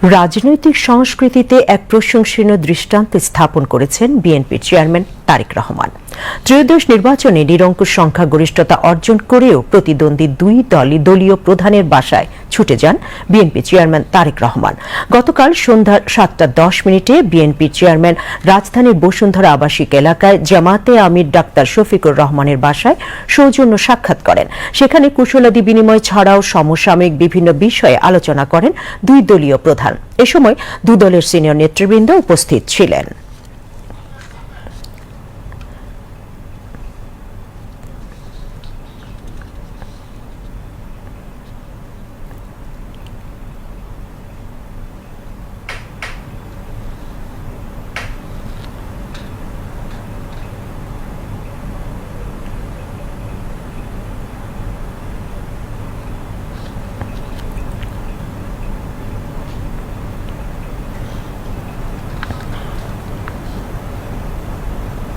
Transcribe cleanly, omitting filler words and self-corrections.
রাজনৈতিক সংস্কৃতিতে এক প্রশংসনীয় দৃষ্টান্ত স্থাপন করেছেন বিএনপির চেয়ারম্যান তারেক রহমান। ত্রয়োদশ নির্বাচনে নিরঙ্কুশ সংখ্যাগরিষ্ঠতা অর্জন করেও প্রতিদ্বন্দ্বী দুই দলীয় প্রধানের বাসায় ছুটে যান বিএনপি চেয়ারম্যান তারেক রহমান। গতকাল সন্ধ্যা 7:10 বিএনপির চেয়ারম্যান রাজধানীর বসুন্ধরা আবাসিক এলাকায় জামাতে আমির ডাক্তার শফিকুর রহমানের বাসায় সৌজন্য সাক্ষাৎ করেন। সেখানে কুশলাদি বিনিময় ছাড়াও সমসাময়িক বিভিন্ন বিষয়ে আলোচনা করেন দুই দলীয় প্রধান। এ সময় দুদলের সিনিয়র নেতৃবৃন্দ উপস্থিত ছিলেন।